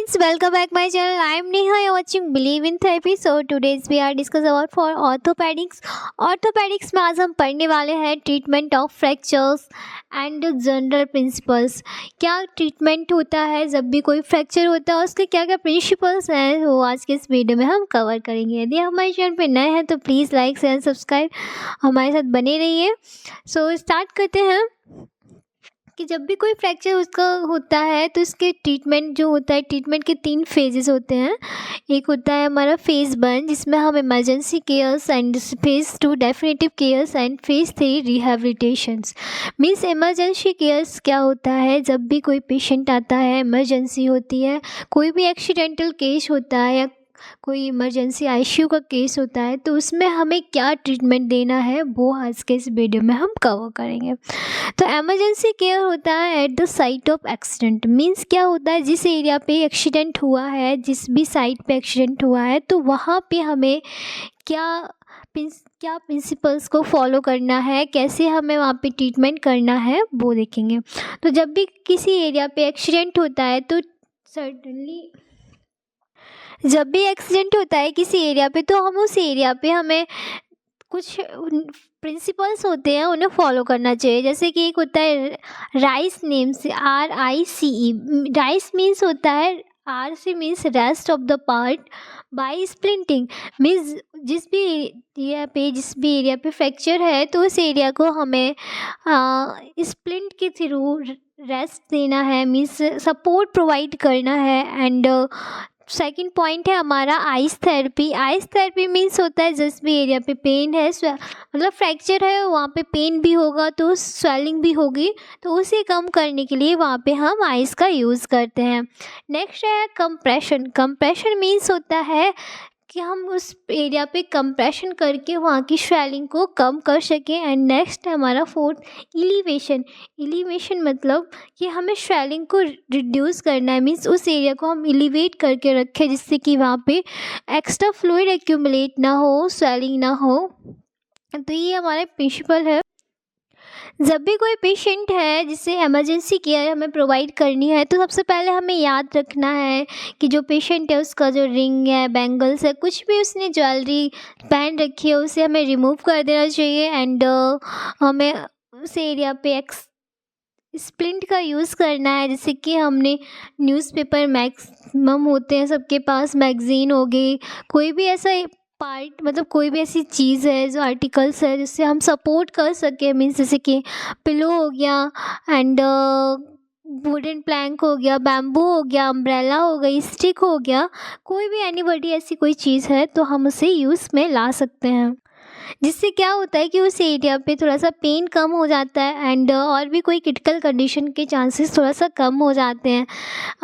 friends, welcome back my channel. I am Neha. You're watching Believe in Therapy. So today's we are discuss about for orthopedics. Orthopedics में आज हम पढ़ने वाले हैं treatment of fractures and general principles. क्या treatment होता है जब भी कोई फ्रैक्चर होता है, उसके क्या क्या प्रिंसिपल्स हैं, वो आज के इस वीडियो में हम कवर करेंगे। यदि हमारे चैनल पे नए हैं तो प्लीज़ लाइक शेयर सब्सक्राइब हमारे साथ बने रहिए। सो स्टार्ट करते हैं कि जब भी कोई फ्रैक्चर उसका होता है तो इसके ट्रीटमेंट जो होता है, ट्रीटमेंट के 3 फेजेस होते हैं। एक होता है हमारा फेज़ 1 जिसमें हम emergency cares and phase 2 definitive cares and phase 3 rehabilitations. Means emergency cares क्या होता है, जब भी कोई पेशेंट आता है, इमरजेंसी होती है, कोई भी एक्सीडेंटल केस होता है या कोई इमरजेंसी आईसीयू का केस होता है, तो उसमें हमें क्या ट्रीटमेंट देना है वो आज के इस वीडियो में हम कवर करेंगे। तो इमरजेंसी केयर होता है at the site of accident. Means क्या होता है, जिस एरिया पे एक्सीडेंट हुआ है, जिस भी साइट पे एक्सीडेंट हुआ है, तो वहाँ पे हमें क्या प्रिंसिपल्स को फॉलो करना है, कैसे हमें वहाँ पे ट्रीटमेंट करना है वो देखेंगे। तो जब भी किसी एरिया पे एक्सीडेंट होता है तो जब भी एक्सीडेंट होता है किसी एरिया पे, तो हम उस एरिया पे हमें कुछ प्रिंसिपल्स होते हैं, उन्हें फॉलो करना चाहिए। जैसे कि एक होता है राइस, नेम से RICE। राइस मीन्स होता है, R से means rest of the part by splinting. Means जिस भी एरिया पे फ्रैक्चर है तो उस एरिया को हमें स्प्लिंट के थ्रू रेस्ट देना है, मीन्स सपोर्ट प्रोवाइड करना है। एंड सेकंड पॉइंट है हमारा ice therapy. Ice therapy means होता है जिस भी एरिया पे पेन है, मतलब फ्रैक्चर है, वहाँ पे पेन भी होगा तो स्वेलिंग भी होगी, तो उसे कम करने के लिए वहाँ पे हम आइस का यूज़ करते हैं। नेक्स्ट है कंप्रेशन। कंप्रेशन मीन्स होता है कि हम उस एरिया पे कंप्रेशन करके वहाँ की स्वेलिंग को कम कर सकें। एंड नेक्स्ट है हमारा फोर्थ इलिवेशन। इलिवेशन मतलब कि हमें स्वेलिंग को रिड्यूस करना है, मीन्स उस एरिया को हम इलिवेट करके रखें जिससे कि वहाँ पे एक्स्ट्रा फ्लूइड एक्यूमुलेट ना हो, स्वेलिंग ना हो। तो ये हमारे प्रिंसिपल है। जब भी कोई पेशेंट है जिसे इमरजेंसी केयर हमें प्रोवाइड करनी है, तो सबसे पहले हमें याद रखना है कि जो पेशेंट है उसका जो रिंग है, बैंगल्स है, कुछ भी उसने ज्वेलरी पहन रखी है, उसे हमें रिमूव कर देना चाहिए। एंड हमें उस एरिया पे स्प्लिंट का यूज़ करना है। जैसे कि हमने न्यूज़पेपर मैक्सिमम होते हैं सबके पास, मैगज़ीन हो गई, कोई भी ऐसा पार्ट, मतलब कोई भी ऐसी चीज़ है जो आर्टिकल्स है जिससे हम सपोर्ट कर सकें। मीन्स जैसे कि पिलो हो गया एंड वुडन प्लैंक हो गया, बैम्बू हो गया, अम्ब्रेला हो गई, स्टिक हो गया, कोई भी एनीबॉडी ऐसी कोई चीज़ है तो हम उसे यूज़ में ला सकते हैं। जिससे क्या होता है कि उस एरिया पे थोड़ा सा पेन कम हो जाता है एंड और भी कोई क्रिटिकल कंडीशन के चांसेस थोड़ा सा कम हो जाते हैं।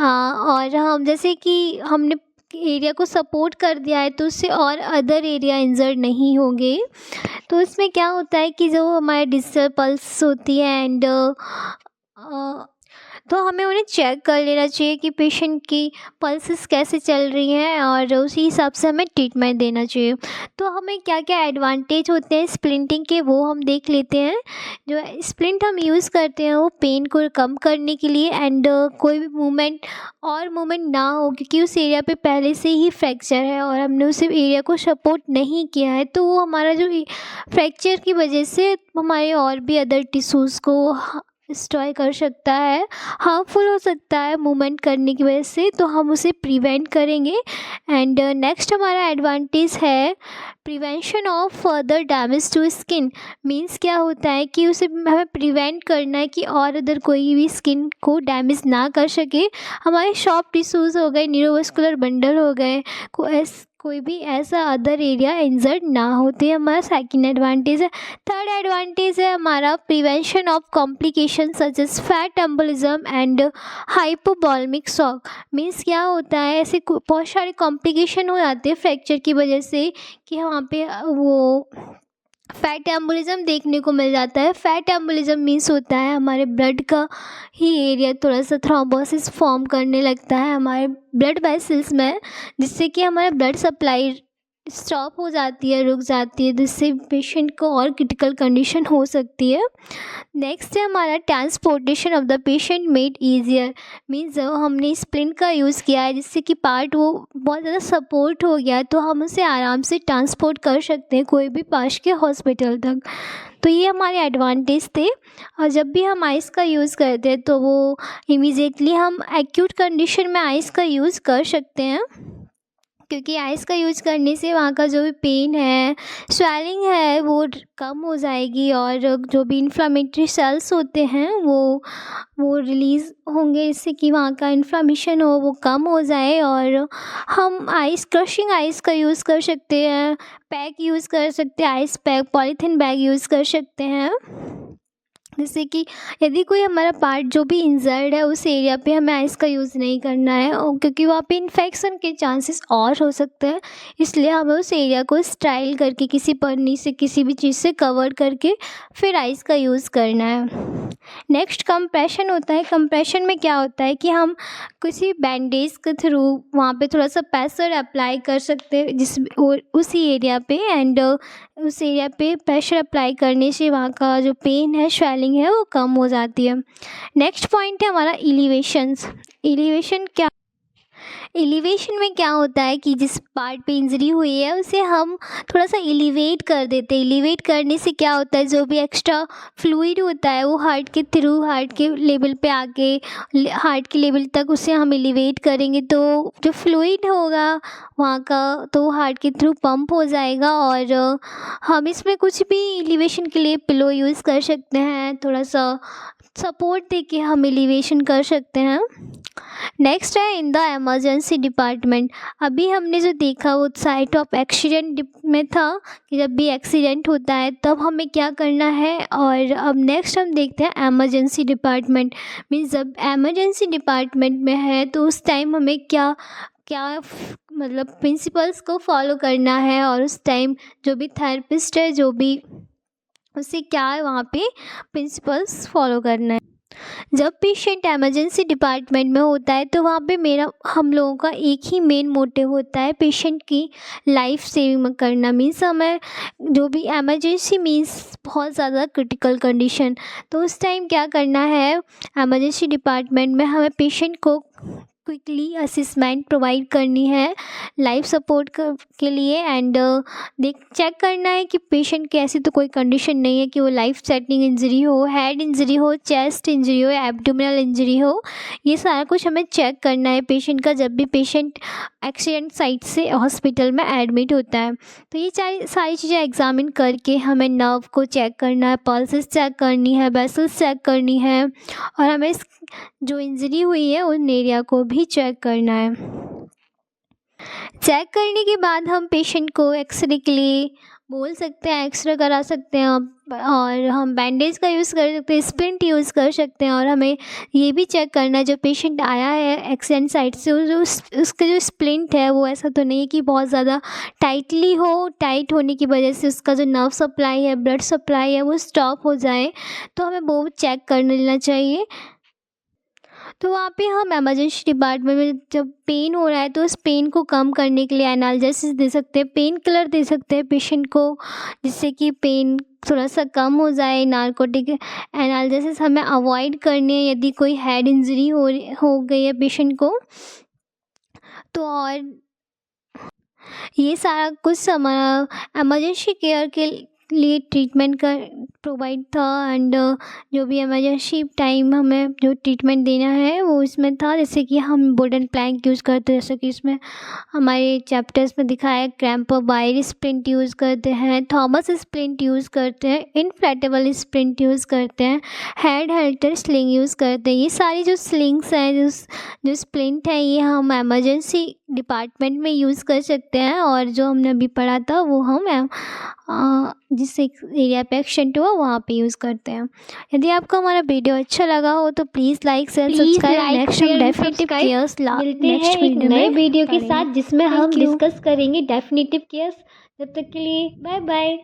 और हम जैसे कि हमने एरिया को सपोर्ट कर दिया है तो उससे और अदर एरिया इंजर्ड नहीं होंगे। तो इसमें क्या होता है कि जो हमारे डिजिटल पल्स होती है एंड तो हमें उन्हें चेक कर लेना चाहिए कि पेशेंट की पल्सेस कैसे चल रही हैं और उसी हिसाब से हमें ट्रीटमेंट देना चाहिए। तो हमें क्या क्या एडवांटेज होते हैं स्प्लिंटिंग के वो हम देख लेते हैं। जो स्प्लिंट हम यूज़ करते हैं वो पेन को कम करने के लिए एंड कोई भी मूवमेंट ना हो, क्योंकि उस एरिया पे पहले से ही फ्रैक्चर है और हमने उस एरिया को सपोर्ट नहीं किया है, तो वो हमारा जो फ्रैक्चर की वजह से हमारे और भी अदर टिश्यूज़ को डिस्ट्रॉय कर सकता है, हार्मफुल हो सकता है मूवमेंट करने की वजह से, तो हम उसे प्रिवेंट करेंगे। एंड नेक्स्ट हमारा एडवांटेज है prevention of further damage to skin. Means क्या होता है कि उसे हमें प्रिवेंट करना है कि और अदर कोई भी स्किन को डैमेज ना कर सके। हमारे सॉफ्ट टिश्यूज़ हो गए, न्यूरोमस्कुलर बंडल हो गए, कोई भी ऐसा अदर एरिया इंजर्ड ना होते, हमारा सेकंड एडवांटेज है। थर्ड एडवांटेज है हमारा prevention of complication such as fat embolism and hypovolemic shock. Means क्या होता है, ऐसे बहुत सारे कॉम्प्लिकेशन हो जाते हैं फ्रैक्चर की वजह से कि वहाँ पे वो फैट एम्बोलिज्म देखने को मिल जाता है। फैट एम्बोलिज्म मीन्स होता है हमारे ब्लड का ही एरिया थोड़ा सा थ्रोम्बोसिस फॉर्म करने लगता है हमारे ब्लड वेसल्स में, जिससे कि हमारा ब्लड सप्लाई स्टॉप हो जाती है, रुक जाती है, जिससे पेशेंट को और क्रिटिकल कंडीशन हो सकती है। नेक्स्ट है हमारा transportation of the patient made easier. Means जब हमने स्प्लिंट का यूज़ किया है जिससे कि पार्ट वो बहुत ज़्यादा सपोर्ट हो गया, तो हम उसे आराम से ट्रांसपोर्ट कर सकते हैं कोई भी पास के हॉस्पिटल तक। तो ये हमारे एडवांटेज थे। और जब भी हम आइस का यूज़ करते हैं तो वो इमीडिएटली हम एक्यूट कंडीशन में आइस का यूज़ कर सकते हैं, क्योंकि आइस का यूज़ करने से वहाँ का जो भी पेन है, स्वेलिंग है, वो कम हो जाएगी और जो भी इन्फ्लामेटरी सेल्स होते हैं वो रिलीज़ होंगे, इससे कि वहाँ का इन्फ्लामेशन हो वो कम हो जाए। और हम क्रशिंग आइस का यूज़ कर सकते हैं, पैक यूज़ कर सकते हैं, ice pack, polythene bag use कर सकते हैं, जैसे कि यदि कोई हमारा पार्ट जो भी इंजर्ड है उस एरिया पे हमें आइस का यूज़ नहीं करना है, और क्योंकि वहाँ पे इन्फेक्शन के चांसेस और हो सकते हैं, इसलिए हमें उस एरिया को स्टाइल करके किसी पन्नी से, किसी भी चीज़ से कवर करके फिर आइस का यूज़ करना है। नेक्स्ट कंप्रेशन होता है। कंप्रेशन में क्या होता है कि हम किसी बैंडेज के थ्रू वहाँ पे थोड़ा सा प्रेशर अप्लाई कर सकते हैं उसी एरिया पे, एंड उस एरिया पे प्रेशर अप्लाई करने से वहाँ का जो पेन है, स्वेलिंग है, वो कम हो जाती है। नेक्स्ट पॉइंट है हमारा एलिवेशंस। एलिवेशन में क्या होता है कि जिस पार्ट पे इंजरी हुई है उसे हम थोड़ा सा एलिवेट कर देते हैं। एलिवेट करने से क्या होता है, जो भी एक्स्ट्रा फ्लूइड होता है वो हार्ट के थ्रू, हार्ट के लेवल पे आके हार्ट के लेवल तक उसे हम एलिवेट करेंगे, तो जो फ्लूइड होगा वहाँ का तो हार्ट के थ्रू पंप हो जाएगा। और हम इसमें कुछ भी एलिवेशन के लिए पिलो यूज़ कर सकते हैं, थोड़ा सा सपोर्ट दे के हम एलिवेशन कर सकते हैं। नेक्स्ट है इन द इमरजेंसी डिपार्टमेंट। अभी हमने जो देखा वो साइट ऑफ एक्सीडेंट में था कि जब भी एक्सीडेंट होता है तब हमें क्या करना है, और अब नेक्स्ट हम देखते हैं एमरजेंसी डिपार्टमेंट। मीन्स जब एमरजेंसी डिपार्टमेंट में है तो उस टाइम हमें क्या मतलब प्रिंसिपल्स को फॉलो करना है, और उस टाइम जो भी थेरेपिस्ट है, जो भी उसे क्या है वहाँ पे प्रिंसिपल्स फॉलो करना है। जब पेशेंट इमरजेंसी डिपार्टमेंट में होता है तो वहाँ पे हम लोगों का एक ही मेन मोटिव होता है, पेशेंट की लाइफ सेविंग करना। मीन्स हमें जो भी इमरजेंसी मीन्स बहुत ज़्यादा क्रिटिकल कंडीशन, तो उस टाइम क्या करना है, इमरजेंसी डिपार्टमेंट में हमें पेशेंट को क्विकली असिस्मेंट प्रोवाइड करनी है लाइफ सपोर्ट के लिए, एंड चेक करना है कि पेशेंट की ऐसी तो कोई कंडीशन नहीं है कि वो लाइफ थ्रेटनिंग इंजरी हो, हेड इंजरी हो, चेस्ट इंजरी हो, एब्डोमिनल इंजरी हो। ये सारा कुछ हमें चेक करना है पेशेंट का जब भी पेशेंट एक्सीडेंट साइट से हॉस्पिटल में एडमिट होता है। तो ये सारी चीज़ें एग्जामिन करके हमें नर्व को चेक करना है, पल्सेस चेक करनी है, वेसल्स चेक करनी है, और हमें जो इंजरी हुई है उन एरिया को भी चेक करना है। चेक करने के बाद हम पेशेंट को एक्सरे के लिए बोल सकते हैं, एक्सरे करा सकते हैं, और हम बैंडेज का यूज़ कर सकते हैं, स्प्लिंट यूज़ कर सकते हैं। और हमें ये भी चेक करना है जो पेशेंट आया है एक्सीडेंट साइट से, उसका जो स्प्लिंट है वो ऐसा तो नहीं है कि बहुत ज़्यादा टाइट होने की वजह से उसका जो नर्व सप्लाई है, ब्लड सप्लाई है, वो स्टॉप हो जाए, तो हमें वो चेक कर लेना चाहिए। तो वहाँ पे हम इमरजेंसी डिपार्टमेंट में जब पेन हो रहा है तो उस पेन को कम करने के लिए एनाल्जेसिस दे सकते हैं, पेन किलर दे सकते हैं पेशेंट को, जिससे कि पेन थोड़ा सा कम हो जाए। नार्कोटिक एनाल्जेसिस हमें अवॉइड करनी है यदि कोई हेड इंजरी हो गई है पेशेंट को। तो और ये सारा कुछ हमारा इमरजेंसी केयर के लिए ट्रीटमेंट का प्रोवाइड था, एंड जो भी इमरजेंसी टाइम हमें जो ट्रीटमेंट देना है वो इसमें था, जैसे कि हम वुडन प्लैंक यूज़ करते हैं, जैसे कि इसमें हमारे चैप्टर्स में दिखाया है। क्रैम्पर वायर स्प्लिंट यूज़ करते हैं, थॉमस स्प्लिंट यूज़ करते हैं, इनफ्लेटेबल स्प्लिंट यूज़ करते हैं, हेड हेल्टर स्लिंग यूज़ करते हैं। ये सारी जो स्लिंग्स हैं, जो स्प्लिंट है, ये हम इमरजेंसी डिपार्टमेंट में यूज़ कर सकते हैं, और जो हमने अभी पढ़ा था वो हम जिस एरिया पे एक्सीडेंट हुआ वहाँ पे यूज़ करते हैं। यदि आपको हमारा वीडियो अच्छा लगा हो तो please like share subscribe. Next हम डेफिनेटिव केयर्स मिलते हैं एक नए वीडियो के साथ जिसमें हम डिस्कस करेंगे डेफिनेटिव केयर्स। तब तक के लिए बाय बाय।